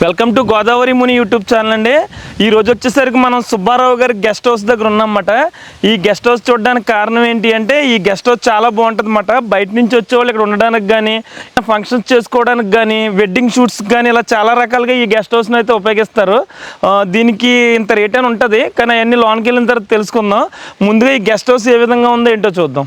Welcome to Godavari Muni YouTube channel అండి. ఈ రోజు వచ్చేసరికి మనం సుబ్బారావు గారి గెస్ట్ హౌస్ దగ్గర ఉన్నామన్నమాట. ఈ గెస్ట్ హౌస్ చూడడానికి కారణం ఏంటి అంటే ఈ గెస్ట్ హౌస్ చాలా బాగుంటుంది అన్నమాట. బయట నుంచి వచ్చేవాళ్ళు ఇక్కడ ఉండడానికి కానీ, ఫంక్షన్స్ చేసుకోవడానికి కానీ, వెడ్డింగ్ షూట్స్ కానీ ఇలా చాలా రకాలుగా ఈ గెస్ట్ హౌస్ని అయితే ఉపయోగిస్తారు. దీనికి ఇంత రేట్ అని ఉంటుంది, కానీ అవన్నీ లోన్కి వెళ్ళిన తర్వాత తెలుసుకుందాం. ముందుగా ఈ గెస్ట్ హౌస్ ఏ విధంగా ఉందో ఏంటో చూద్దాం.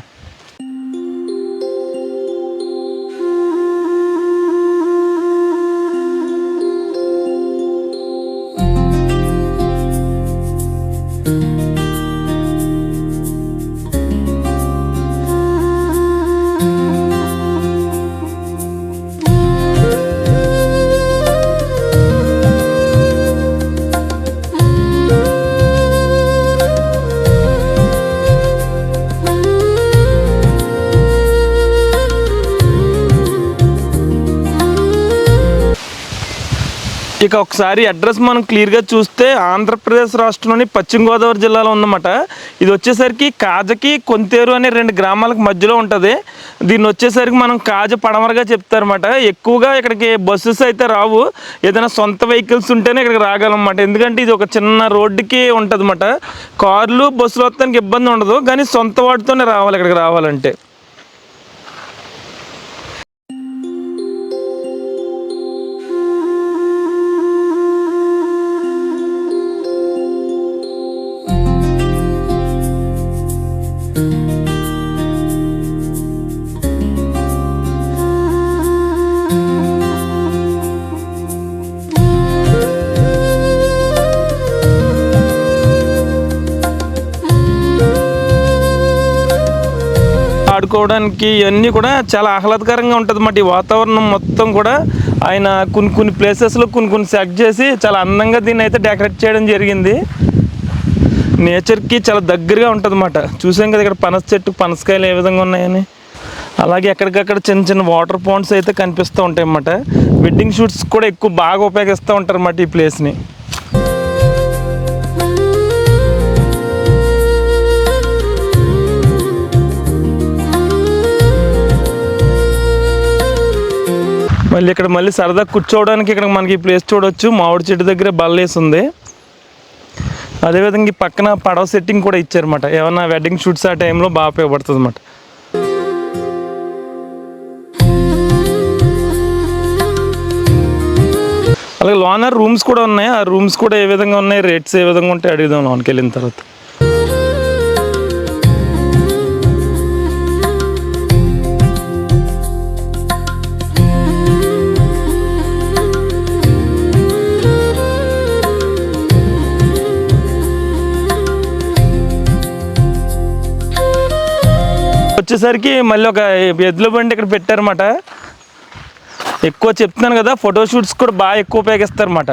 ఇక ఒకసారి అడ్రస్ మనం క్లియర్గా చూస్తే ఆంధ్రప్రదేశ్ రాష్ట్రంలోని పశ్చిమ గోదావరి జిల్లాలో ఉందన్నమాట. ఇది వచ్చేసరికి కాజకి కొంతేరు అనే 2 గ్రామాలకు మధ్యలో ఉంటుంది. దీన్ని వచ్చేసరికి మనం కాజ పడమరగా చెప్తారన్నమాట. ఎక్కువగా ఇక్కడికి బస్సెస్ అయితే రావు, ఏదైనా సొంత వెహికల్స్ ఉంటేనే ఇక్కడికి రాగలన్నమాట. ఎందుకంటే ఇది ఒక చిన్న రోడ్డుకి ఉంటుంది అన్నమాట. కార్లు బస్సులు వస్తానికి ఇబ్బంది ఉండదు, కానీ సొంత వాటితోనే రావాలి ఇక్కడికి రావాలంటే. ఆడుకోవడానికి ఇవన్నీ కూడా చాలా ఆహ్లాదకరంగా ఉంటుంది అన్నమాట. ఈ వాతావరణం మొత్తం కూడా ఆయన కొన్ని ప్లేసెస్లో కొన్ని సెట్ చేసి చాలా అందంగా దీన్ని అయితే డెకరేట్ చేయడం జరిగింది. నేచర్కి చాలా దగ్గరగా ఉంటుంది అన్నమాట. చూసాం కదా ఇక్కడ పనస చెట్టు, పనసకాయలు ఏ విధంగా ఉన్నాయని. అలాగే ఎక్కడికక్కడ చిన్న వాటర్ పాండ్స్ అయితే కనిపిస్తూ ఉంటాయి అన్నమాట. వెడ్డింగ్ షూట్స్ కూడా ఎక్కువ బాగా ఉపయోగిస్తూ ఉంటారు అన్నమాట ఈ ప్లేస్ని. మళ్ళీ సరదా కూర్చోవడానికి ఇక్కడ మనకి ఈ ప్లేస్ చూడవచ్చు. మామిడి చెట్టు దగ్గర బల్లేసి ఉంది. అదేవిధంగా ఈ పక్కన పడవ సెట్టింగ్ కూడా ఇచ్చారన్నమాట. ఏమన్నా వెడ్డింగ్ షూట్స్ ఆ టైంలో బాగా ఉపయోగపడుతుంది అన్నమాట. అలాగే లోన రూమ్స్ కూడా ఉన్నాయి. ఆ రూమ్స్ కూడా ఏ విధంగా ఉన్నాయి, రేట్స్ ఏ విధంగా ఉంటాయి అడుగుదాం లోనికి వెళ్ళిన తర్వాత. వచ్చేసరికి మళ్ళీ ఒక ఎద్దుల బండి ఇక్కడ పెట్టారన్నమాట. ఎక్కువ చెప్తున్నాను కదా, ఫోటోషూట్స్ కూడా బాగా ఎక్కువ ఉపయోగిస్తారన్నమాట.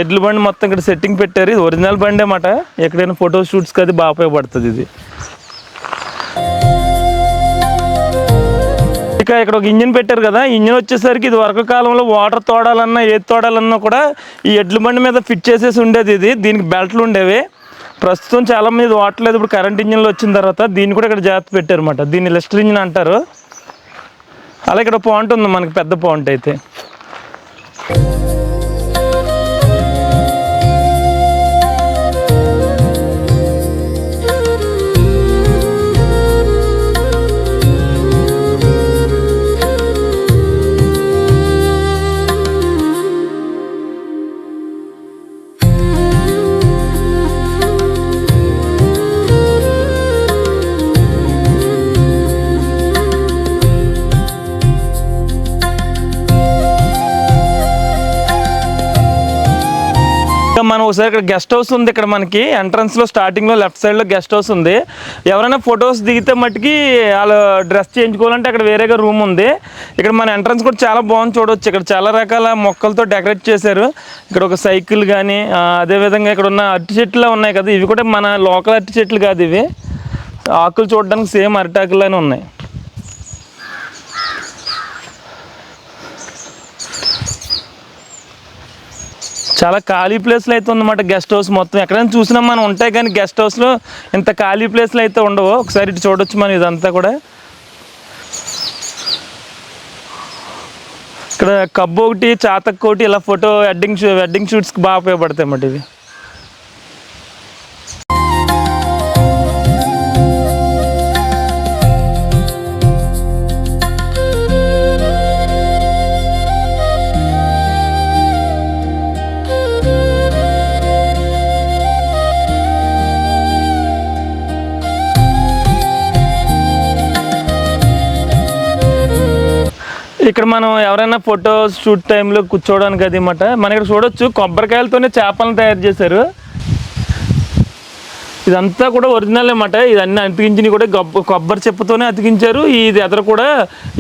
ఎడ్ల బండి మొత్తం ఇక్కడ సెట్టింగ్ పెట్టారు. ఇది ఒరిజినల్ బండి అన్నమాట. ఎక్కడైనా ఫోటోషూట్స్కి అది బాగా ఉపయోగపడుతుంది ఇది. ఇక ఇక్కడ ఒక ఇంజిన్ పెట్టారు కదా, ఇంజిన్ వచ్చేసరికి ఇది వరకు కాలంలో వాటర్ తోడాలన్నా ఏది తోడాలన్నా కూడా ఈ ఎడ్ల బండి మీద ఫిట్ చేసేసి ఉండేది. దీనికి బెల్ట్లు ఉండేవి. ప్రస్తుతం చాలా మంది వాడలేదు. ఇప్పుడు కరెంట్ ఇంజిన్లు వచ్చిన తర్వాత దీన్ని కూడా ఇక్కడ జాగ్రత్త పెట్టారన్నమాట. దీన్ని లెస్టర్ ఇంజిన్ అంటారు. అలా ఇక్కడ పాయింట్ ఉంది మనకి, పెద్ద పాయింట్ అయితే. మనం ఒకసారి ఇక్కడ గెస్ట్ హౌస్ ఉంది. ఇక్కడ మనకి ఎంట్రన్స్లో స్టార్టింగ్లో లెఫ్ట్ సైడ్లో గెస్ట్ హౌస్ ఉంది. ఎవరైనా ఫొటోస్ దిగితే మట్టుకి వాళ్ళు డ్రెస్ చేయించుకోవాలంటే అక్కడ వేరేగా రూమ్ ఉంది. ఇక్కడ మన ఎంట్రన్స్ కూడా చాలా బాగుంది చూడవచ్చు. ఇక్కడ చాలా రకాల మొక్కలతో డెకరేట్ చేశారు. ఇక్కడ ఒక సైకిల్ కానీ, అదేవిధంగా ఇక్కడ ఉన్న అరటి చెట్లు ఉన్నాయి కదా, ఇవి కూడా మన లోకల్ అరటి చెట్లు కాదు, ఇవి ఆకులు చూడడానికి సేమ్ అరటాకుల్లోనే ఉన్నాయి. చాలా ఖాళీ ప్లేస్లో అయితే ఉందన్నమాట గెస్ట్ హౌస్ మొత్తం. ఎక్కడైనా చూసినా మనం ఉంటాయి, కానీ గెస్ట్ హౌస్లో ఇంత ఖాళీ ప్లేస్లో అయితే ఉండవు. ఒకసారి ఇటు చూడొచ్చు మనం ఇదంతా కూడా. ఇక్కడ కబ్బు ఒకటి, చాతక్ ఒకటి, ఇలా ఫోటో వెడ్డింగ్ షూట్స్కి బాగా ఉపయోగపడతాయి అన్నమాట ఇవి. ఇక్కడ మనం ఎవరైనా ఫోటో షూట్ టైంలో కూర్చోవడానికి అది అన్నమాట. మన ఇక్కడ చూడొచ్చు కొబ్బరికాయలతోనే చేపలను తయారు చేశారు. ఇదంతా కూడా ఒరిజినల్ అన్నమాట. ఇదన్నీ అతికించినవి కూడా కొబ్బరి చెప్పుతోనే అతికించారు. ఇది ఎదర కూడా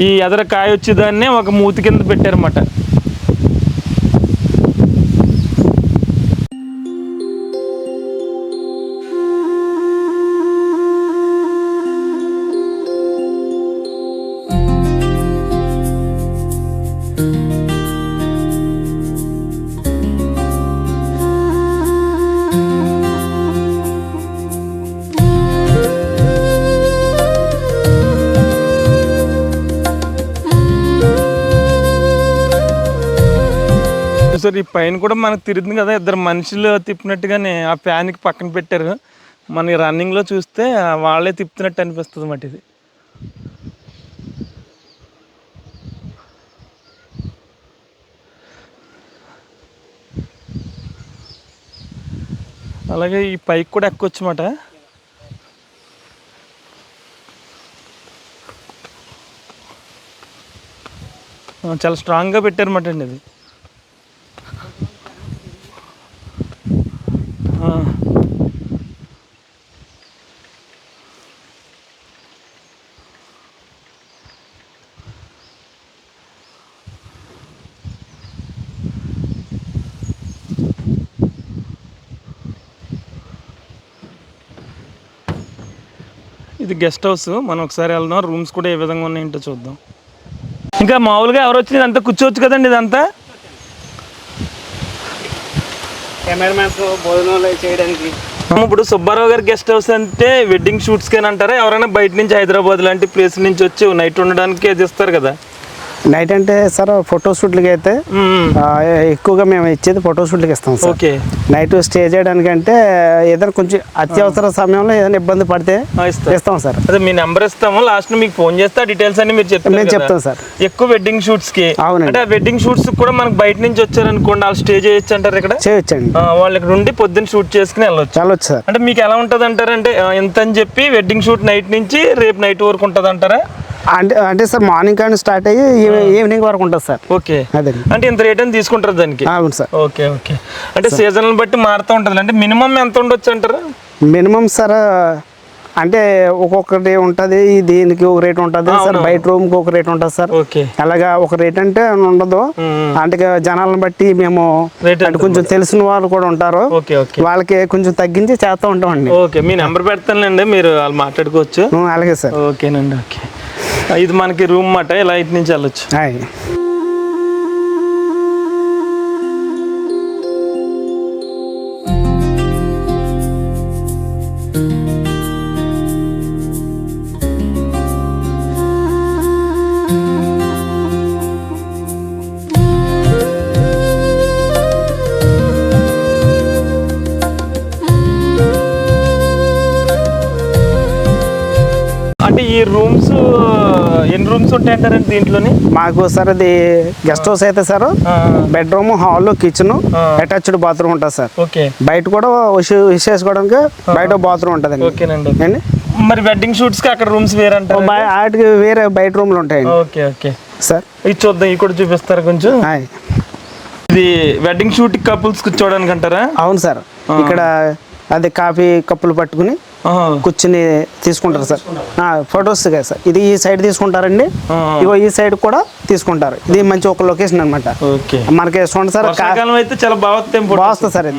ఈ ఎదర కాయ వచ్చేదాన్నే ఒక మూతి కింద పెట్టారన్నమాట. సార్ ఈ పైన కూడా మనకు తిరుగుతుంది కదా, ఇద్దరు మనుషులు తిప్పినట్టుగానే ఆ ఫ్యాన్కి పక్కన పెట్టారు. మన రన్నింగ్లో చూస్తే వాళ్ళే తిప్పుతున్నట్టు అనిపిస్తుంది అన్నమాట. ఇది అలాగే ఈ పైకి కూడా ఎక్కొచ్చు అన్నమాట. చాలా స్ట్రాంగ్గా పెట్టారన్నమాట అండి ఇది. ఇది గెస్ట్ హౌస్. మనం ఒకసారి వెళ్దాం, రూమ్స్ కూడా ఏ విధంగా ఉన్నాయంటో చూద్దాం. ఇంకా మామూలుగా ఎవరు వచ్చి ఇదంతా కూర్చోవచ్చు కదండి ఇదంతా. కెమెరామెన్స్ భోజనాలు చేయడానికి. ఇప్పుడు సుబ్బారావు గారి గెస్ట్ హౌస్ అంటే వెడ్డింగ్ షూట్స్కి అంటారా, ఎవరైనా బయట నుంచి హైదరాబాద్ లాంటి ప్లేస్ నుంచి వచ్చి నైట్ ఉండడానికి అది ఇస్తారు కదా? నైట్ అంటే సార్ ఫోటో షూట్లకి అయితే ఎక్కువగా మేము ఇచ్చేది ఫోటో షూట్లకి ఇస్తాం సార్. ఓకే. నైట్ స్టే చేయడానికి అంటే ఏదైనా కొంచెం అత్యవసర సమయంలో ఏదైనా ఇబ్బంది పడితే ఇస్తాం సార్. అదే మీ నెంబర్ ఇస్తాము, లాస్ట్ మీకు ఫోన్ చేస్తే డీటెయిల్స్ అన్ని మీరు చెప్తాం సార్. ఎక్కువ వెడ్డింగ్ షూట్స్ కి. అవునండి. అంటే వెడ్డింగ్ షూట్స్ కూడా మనకు బయట నుంచి వచ్చారనుకోండి, వాళ్ళు స్టే చేయొచ్చు అంటారు ఇక్కడ? చేయొచ్చండి. వాళ్ళు ఇక్కడ ఉండి పొద్దున్న షూట్ చేసుకుని వెళ్ళొచ్చు సార్. అంటే మీకు ఎలా ఉంటుంది అంటారంటే ఎంత అని చెప్పి వెడ్డింగ్ షూట్ నైట్ నుంచి రేపు నైట్ వరకు ఉంటుంది అంటారా? అంటే సార్ మార్నింగ్ కానీ స్టార్ట్ అయ్యి ఈవినింగ్ వరకు ఉంటుంది సార్. ఓకే. అదే అంటే ఇంత రేట్ అని తీసుకుంటారు దానికి? అవును సార్. Okay okay. అంటే సీజన్ బట్టి మారుతూ ఉంటుంది. అంటే మినిమం ఎంత ఉండొచ్చు అంటారా? మినిమం సార్ అంటే ఒక్కొక్కటి ఉంటుంది, దీనికి ఒక రేట్ ఉంటుంది సార్, బయట రూమ్కి ఒక రేట్ ఉంటుంది సార్. అలాగా ఒక రేట్ అంటే ఉండదు. అంటే జనాలను బట్టి మేము అంటే కొంచెం తెలిసిన వాళ్ళు కూడా ఉంటారు, వాళ్ళకి కొంచెం తగ్గించి చేస్తూ ఉంటామండి. ఓకే. మీ నెంబర్ పెడతానండి, మీరు వాళ్ళు మాట్లాడుకోవచ్చు. అలాగే సార్. ఓకేనండి. ఓకే. ఇది మనకి రూమ్ మాట, ఇలా ఇటు నుంచి వెళ్ళొచ్చు. అంటే ఈ రూమ్స్ ఎన్ని రూమ్స్ ఉంటాయి అంటారండి దీంట్లోని? మాకు సార్ అది గెస్ట్ హౌస్ అయితే sir bedroom, hall, kitchen, attached bathroom ఉంటుంది సార్. ఓకే. బయట కూడా విశేషకోవడానికి బయట బాత్రూమ్ ఉంటుంది. ఓకేనండి. మరి వెడ్డింగ్ షూట్స్ కి అక్కడ రూమ్స్ వేరే అంటారు? వాటికి వేరే బయట రూమ్లు ఉంటాయి. Okay okay sir. ఇది చూద్దాం, ఇది కూడా చూపిస్తారు కొంచెం. ఇది వెడ్డింగ్ షూట్ కపుల్స్ కూర్చోవడానికి అంటారా? అవును సార్. ఇక్కడ అది కాఫీ కప్పులు పట్టుకుని కూర్చుని తీసుకుంటారు సార్ ఫొటోస్ సార్. ఇది ఈ సైడ్ తీసుకుంటారండి, ఇగో ఈ సైడ్ కూడా తీసుకుంటారు. ఇది మంచి ఒక లొకేషన్ అనమాట. మనకి చూడండి సార్, చాలా బాగుంది సార్.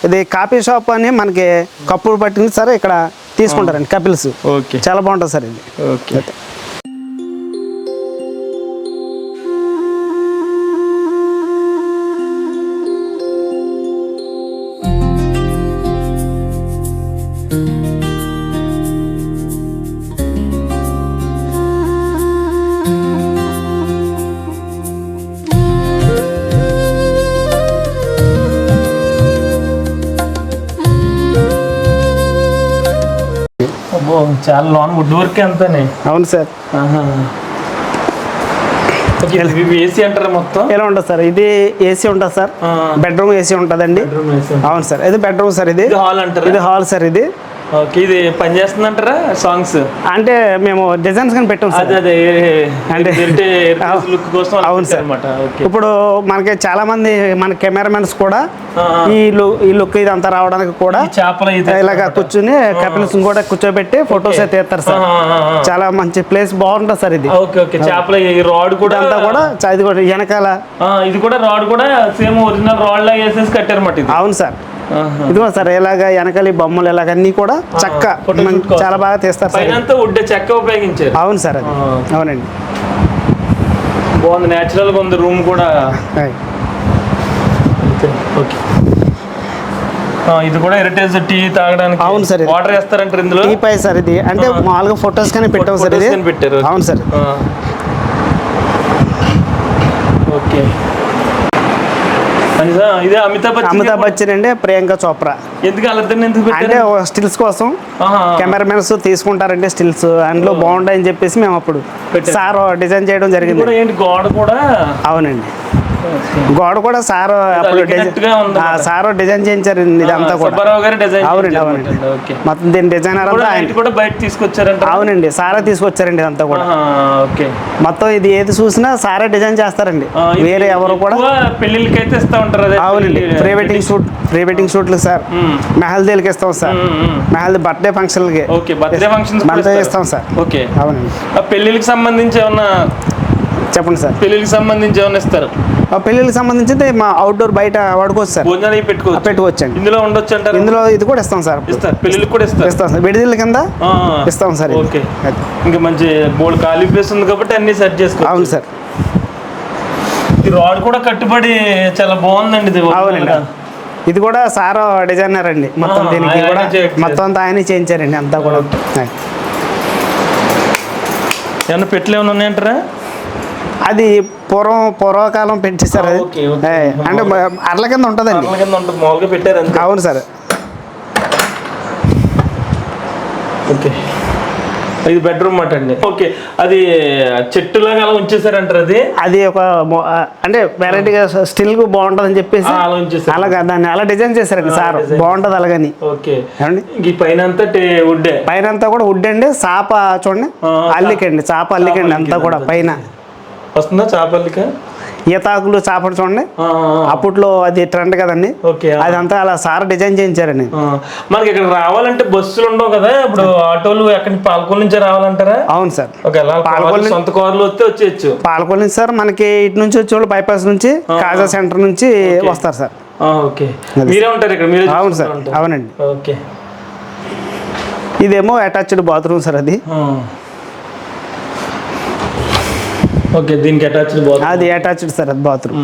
ఇది కాఫీ షాప్ అని మనకి కప్పులు పట్టుకుని సార్ ఇక్కడ తీసుకుంటారండి కపిల్స్. చాలా బాగుంటుంది సార్ ఇది. ఓకే. అబ్బో చాలా లోన్ వుడ్ వర్క్ అంతానే. అవును సార్. ఏసీ అంటారా మొత్తం? ఎలా ఉంటుంది సార్? ఇది ఏసీ ఉంటుంది సార్, బెడ్రూమ్ ఏసీ ఉంటుందండి. అవును సార్, ఇది బెడ్రూమ్ సార్. ఇది హాల్ అంటారు. ఇది హాల్ సార్. ఇది ఓకే. ఇది పని చేస్తుందంటారా సాంగ్స్? అంటే మేము డిజైన్స్ కానీ పెట్టాం సార్. అదే అంటే లుక్ కోసం. అవును సార్. ఇప్పుడు మనకి చాలా మంది మన కెమెరామెన్స్ కూడా ఈ లుక్ ఇదంతా రావడానికి కూడా ఇలాగ కూర్చుని కపిల్స్ కూడా కూర్చోబెట్టి ఫొటోస్ అయితే తీస్తారు సార్. చాలా మంచి ప్లేస్, బాగుంటుంది సార్ ఇది. చేపల రాడ్ కూడా అంతా కూడా ఇది కూడా వెనకాల ఇది కూడా రాడ్ కూడా సేమ్ ఒరిజినల్ రాడ్ లాగా వేసేసి కట్టారన్నమాట. అవును సార్. ఇదిగో సార్ ఇలాగ వెనకాల బొమ్మలు ఇలాగ అన్ని కూడా చెక్క చాలా బాగా తీస్తారు సార్. చెక్క ఉపయోగించారు. అవును సార్. అది అవునండి. బాగుంది, నేచురల్ గా ఉంది రూమ్ కూడా. ఓకే. ఇది కూడా హెరిటేజ్ టీ తాగడానికి. అవును సార్. వాటర్ వేస్తారంటారు ఇందులో. టీ పై సార్. ఇది అంటే మామూలుగా ఫొటోస్ కానీ పెట్టాం సార్. ఇది పెట్టారు. అవును సార్. ఓకే. ఇదే అమితాబ్ బచ్చన్ అండి, ప్రియాంక చోప్రా. ఎందుకు ఎందుకు అంటే స్టిల్స్ కోసం కెమెరామెన్స్ తీసుకుంటారండి స్టిల్స్, అందులో బాగుంటాయని చెప్పేసి మేము అప్పుడు సార్ డిజైన్ చేయడం జరిగింది. గోడ కూడా. అవునండి, గోడ కూడా సార్ అప్పుడు సార్ డిజైన్ చేయించారు ఇదంతా కూడా. అవునండి. అవునండి. మొత్తం దీని డిజైనర్ కూడా బయట తీసుకొచ్చారంట. అవునండి, సారే తీసుకొచ్చారండి ఇదంతా కూడా. మొత్తం ఇది ఏది చూసినా సారే డిజైన్ చేస్తారండి, వేరే ఎవరు కూడా. పెళ్లిళ్ళకి అయితే ఇస్తా ఉంటారు. అవునండి, ప్రీ వెడ్డింగ్ షూట్లు సార్, మెహల్దీలకి ఇస్తాం సార్, మెహల్దీ బర్త్డే ఫంక్షన్లకి ఇస్తాం సార్. ఓకే. అవునండి. పెళ్లిళ్ళకి సంబంధించి ఏమన్నా చెప్పండి సార్. పెళ్లిళ్ళకి సంబంధించి ఏమన్నా ఇస్తారు? పెళ్లిళ్ళకి సంబంధించి మా అవుట్డోర్ బయట వాడుకోవచ్చు సార్, పెట్టుకోవచ్చు. ఇందులో ఉండొచ్చు అంటారు. ఇందులో ఇది కూడా ఇస్తాం సార్. పెళ్లిళ్ళకి కూడా ఇస్తాం సార్, విడిదిళ్ళ కింద ఇస్తాం సార్. ఓకే. ఇంకా మంచి బోల్డ్ ఖాళీ ప్లేస్ ఉంది కాబట్టి అన్ని సెట్ చేసుకో. అవును సార్. ఈ రాడ్ కూడా కట్టుబడి చాలా బాగుందండి ఇది. అవునండి, ఇది కూడా సార్ డిజైనర్ అండి. మొత్తం దీనికి కూడా మొత్తం అంతా ఆయన చేయించారండి అంతా కూడా. ఏమన్నా పెట్లు ఏమైనా ఉన్నాయంటారా? అది పూర్వకాలం పెట్టేశారు. అది అంటే అర్ల కింద ఉంటుందండి. మామూలుగా పెట్టారు. అవును సార్. ఓకే. ఇది బెడ్రూమ్ మాట అండి. ఓకే. అది చెట్టులాగా అలా ఉంచేసారంటారు. అది ఒక అంటే వెరైటీగా స్టిల్ బాగుంటుంది అని చెప్పేసి అలాగా దాన్ని అలా డిజైన్ చేశారండి సార్. బాగుంటది అలాగని. ఓకే. ఈ పైన అంతా వుడ్, పైన అంతా కూడా వుడ్ అండి. చాప చూడండి, అల్లికండి, చాప అల్లికండి అంతా కూడా. పైన వస్తుందా చాపల్లిక? ఈతాకులు చేపలు చూడండి, అప్పట్లో అది ట్రెండ్ కదండి. అదంతా అలా సార్ డిజైన్ చేయించారండి. మనకి ఇక్కడ రావాలంటే బస్సులు ఉండవు కదా, ఇప్పుడు ఆటోలు ఎక్కడి పాలకొల్లు నుంచి రావాలంటారా? అవును సార్. పాలకొల్లు సొంత కార్లు వస్తే వచ్చేయచ్చు. పాలకొల్లు నుంచి సార్ మనకి ఇటు నుంచి వచ్చేవాళ్ళు బైపాస్ నుంచి, కాజా సెంటర్ నుంచి వస్తారు సార్. ఓకే. మీరే ఉంటారు ఇక్కడ? అవును సార్. అవునండి. ఓకే. ఇదేమో అటాచ్డ్ బాత్రూమ్ సార్. అది ఓకే. దీనికి అటాచ్డ్ బాత్రూమ్. అది అటాచ్డ్ సార్, అది బాత్రూమ్.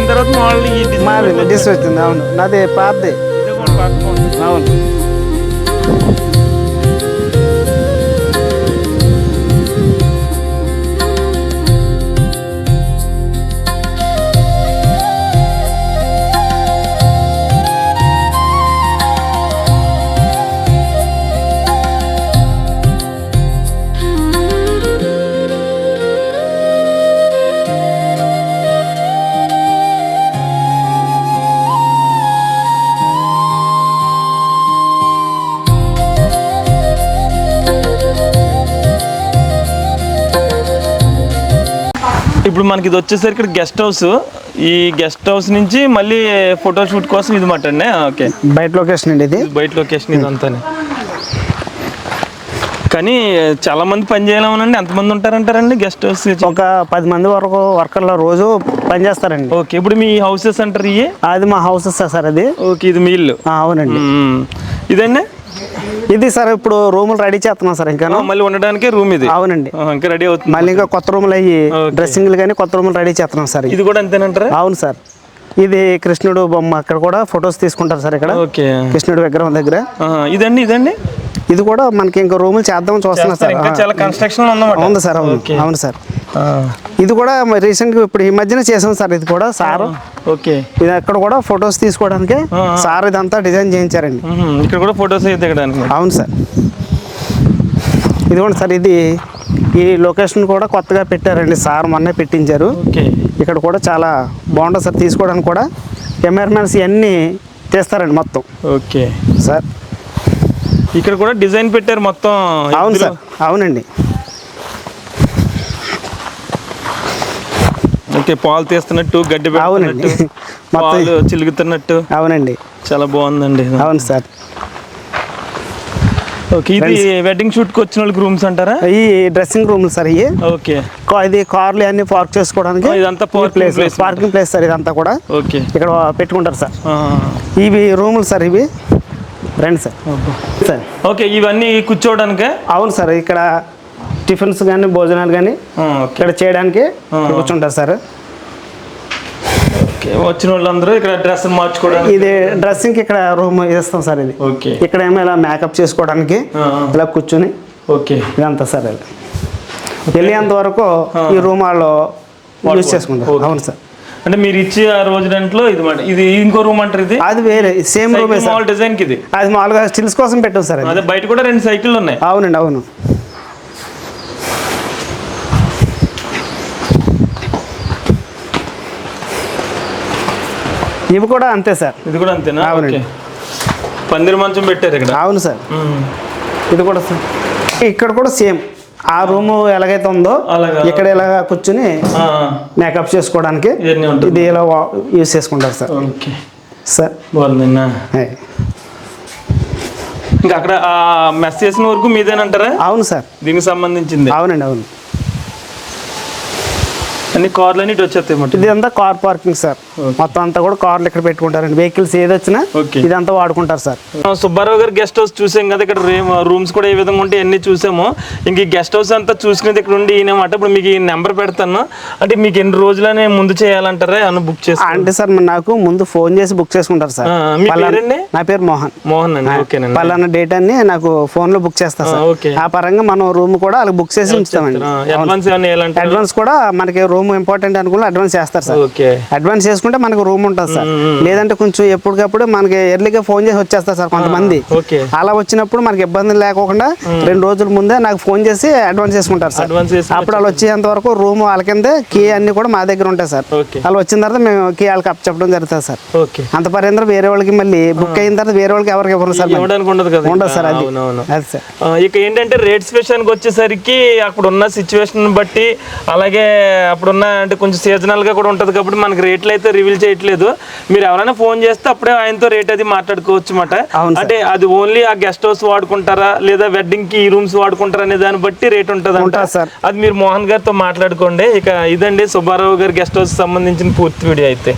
తర్వాత మామూలు ఈ డిజైన్ మాది డిస్ వచ్చింది. అవును, నాది పాతది. ఇదే కూడా పాత బాగుంది. అవును. ఇప్పుడు మనకి ఇది వచ్చేసరికి ఇక్కడ గెస్ట్ హౌస్. ఈ గెస్ట్ హౌస్ నుంచి మళ్ళీ ఫోటో షూట్ కోసం ఇది మాట అండి. ఓకే, బయట లొకేషన్ అండి ఇది. బయట లొకేషన్ ఇదంతానే. కానీ చాలా మంది పని చేయాలనండి. ఎంతమంది ఉంటారంటారండి గెస్ట్ హౌస్? ఒక 10 మంది వరకు వర్కర్లు రోజు పని చేస్తారండి. ఓకే, ఇప్పుడు మీ హౌసెస్ అంటారు ఇవి? అది మా హౌసెస్ సార్ అది. ఓకే, ఇది మీ ఇల్లు? అవునండి. ఇదండి ఇది సార్ ఇప్పుడు రూములు రెడీ చేస్తున్నాం సార్. ఇంకా మళ్ళీ ఉండడానికి రూమ్ ఇది? అవునండి, ఇంకా రెడీ అవుతుంది. మళ్ళీ ఇంకా కొత్త రూములు అయ్యి డ్రెస్సింగ్లు కానీ కొత్త రూములు రెడీ చేస్తున్నాం సార్. ఇది కూడా అంతేనంటారా? అవును సార్. ఇది కృష్ణుడు బొమ్మ, అక్కడ కూడా ఫొటోస్ తీసుకుంటారు సార్ ఇక్కడ. ఓకే, కృష్ణుడు విగ్రహం దగ్గర. ఇదండి ఇది కూడా మనకి ఇంకా రూములు చేద్దాం చూస్తున్నాం సార్. ఇంకా చాలా కన్స్ట్రక్షన్ ఉంది సార్. అవును, అవును సార్. ఇది కూడా రీసెంట్గా ఇప్పుడు ఈ మధ్యన చేసాం సార్. ఇది కూడా సార్. ఓకే, ఇది అక్కడ కూడా ఫొటోస్ తీసుకోవడానికి సార్ ఇదంతా డిజైన్ చేయించారండి. ఇక్కడ కూడా ఫొటోస్ దిగడానికి? అవును సార్. ఇది కూడా సార్, ఇది ఈ లొకేషన్ కూడా కొత్తగా పెట్టారండి సార్, మొన్నే పెట్టించారు. ఓకే, ఇక్కడ కూడా చాలా బాగుంటుంది సార్. తీసుకోవడానికి కూడా కెమెరామెన్స్ ఇవన్నీ తీస్తారండి మొత్తం. ఓకే సార్, ఇక్కడ కూడా డిజైన్ పెట్టారు మొత్తం? అవును సార్. అవునండి. ఓకే, పాలు తీస్తున్నట్టు, గడ్డి అవునండి, పాలు చిలుగుతున్నట్టు. అవునండి, చాలా బాగుందండి. అవును సార్. ఓకే, ఇది వెడ్డింగ్ షూట్ కి వచ్చిన వాళ్ళకి రూమ్స్ అంటారా? ఈ డ్రెస్సింగ్ రూమ్లు సార్ ఇవి. ఓకే, ఇది కార్లు అన్ని పార్క్ చేసుకోవడానికి ఇదంతా పార్కింగ్ ప్లేస్ సార్ ఇదంతా కూడా. ఓకే, ఇక్కడ పెట్టుకుంటారు సార్. ఇవి రూములు సార్ ఇవి. రండి సార్. సార్, ఓకే, ఇవన్నీ కూర్చోవడానికి? అవును సార్. ఇక్కడ టిఫిన్స్ కానీ భోజనాలు కానీ ఇక్కడ చేయడానికి కూర్చుంటారు సార్. ఓకే, వచ్చిన వాళ్ళందరూ ఇక్కడ డ్రెస్ మార్చుకోవడానికి? ఇది డ్రెస్సింగ్ ఇక్కడ రూమ్ ఇస్తాం సార్. ఇది ఓకే, ఇక్కడ ఏమో ఇలా మేకప్ చేసుకోవడానికి ఇలా కూర్చొని. ఓకే, ఇదంతా సార్. ఇలా వెళ్ళేంత వరకు ఈ రూమ్ వాళ్ళు యూజ్ చేసుకుంటారు. అవును సార్. అంటే మీరు ఇచ్చే ఆ రోజు దాంట్లో ఇది మాట, ఇది ఇంకో రూమ్ అంటారు? ఇది అది వేరే సేమ్ రూమ్ డిజైన్ కి ఇది. అది మామూలుగా స్టిల్స్ కోసం పెట్టాం సార్. అదే బయట కూడా 2 సైకిళ్ళు ఉన్నాయి. అవునండి, అవును. ఇవి కూడా అంతే సార్. ఇది కూడా అంతేనా? అవునండి. పందిరి మంచం పెట్టారు ఇక్కడ? అవును సార్. ఇది కూడా సార్. ఇక్కడ కూడా సేమ్ ఆ రూమ్ ఎలాగైతే ఉందో ఇక్కడ ఇలా కూర్చుని మేకప్ చేసుకోవడానికి ఇది ఇలా యూజ్ చేసుకుంటారు సార్. Okay sir, బాగుందన్నా. ఇంకా అక్కడ మెస్ చేసిన వరకు మీదేనంటారా? అవును సార్, దీనికి సంబంధించింది. అవునండి, అవును. అన్ని కార్లు అన్ని వచ్చేస్తాయి. ఇది అంతా కార్ పార్కింగ్ సార్. మొత్తం అంతా కూడా కార్లు ఇక్కడ పెట్టుకుంటారండి. వెహికల్స్ ఏది వచ్చినా ఇదంతా వాడుకుంటారు సార్. సుబ్బారావు గారు గెస్ట్ హౌస్ చూసాం కదా. ఇక్కడ రూమ్స్ కూడా ఏ విధంగా ఉంటాయి అన్ని చూసాము. ఇంక ఈ గెస్ట్ హౌస్ అంతా చూసుకునేది ఇక్కడ ఉండి ఈయనమాట. ఇప్పుడు మీకు ఈ నెంబర్ పెడతాను. అంటే మీకు ఎన్ని రోజులనే ముందు చేయాలంటారా? అన్న బుక్ చేసి అంటే సార్ నాకు ముందు ఫోన్ చేసి బుక్ చేసుకుంటారు సార్. నా పేరు మోహన్. మోహన్ అండి. ఓకేనండి. పలానా డేట్ అని నాకు ఫోన్ లో బుక్ చేస్తారు సార్. ఆ పరంగా మనం రూమ్ కూడా వాళ్ళకి బుక్ చేసి ఉంచుతామండి. అడ్వాన్స్ కూడా మనకి రూమ్ ఇంపార్టెంట్ అనుకుని అడ్వాన్స్ చేస్తారు సార్. అడ్వాన్స్ చేసుకుంటే మనకు రూమ్ ఉంటుంది సార్. లేదంటే కొంచెం ఎప్పటికప్పుడు మనకి ఎర్లీగా ఫోన్ చేసి వచ్చేస్తారు సార్ కొంతమంది. అలా వచ్చినప్పుడు మనకి ఇబ్బందులు లేకుండా 2 రోజుల ముందే నాకు ఫోన్ చేసి అడ్వాన్స్ చేసుకుంటారు సార్. అప్పుడు వాళ్ళు వచ్చేంత వరకు రూమ్ వాళ్ళ కింద కీ అన్ని కూడా మా దగ్గర ఉంటాయి సార్. వాళ్ళు వచ్చిన తర్వాత మేము కీ వాళ్ళకి అప్ చెప్పడం జరుగుతుంది సార్. అంత పర్యంతం వేరే వాళ్ళకి మళ్ళీ బుక్ అయిన తర్వాత వేరే వాళ్ళకి ఎవరికి ఇవ్వరు సార్. ఉండదు సార్. అది సార్. ఇక ఏంటంటే రేట్స్ విషయానికి వచ్చేసరికి అక్కడ ఉన్న సిచ్యువేషన్ బట్టి, అలాగే అప్పుడున్న అంటే కొంచెం సీజనల్ గా కూడా ఉంటుంది కాబట్టి మనకి రేట్లు అయితే రివీల్ చేయట్లేదు. మీరు ఎవరైనా ఫోన్ చేస్తే అప్పుడే ఆయనతో రేట్ అది మాట్లాడుకోవచ్చు అన్నమాట. అంటే అది ఓన్లీ ఆ గెస్ట్ హౌస్ వాడుకుంటారా లేదా వెడ్డింగ్ కి ఈ రూమ్స్ వాడుకుంటారా అనే దాన్ని బట్టి రేట్ ఉంటుంది. అది మీరు మోహన్ గారితో మాట్లాడుకోండి. ఇక ఇదండి సుబ్బారావు గారి గెస్ట్ హౌస్ సంబంధించిన పూర్తి వీడియో అయితే.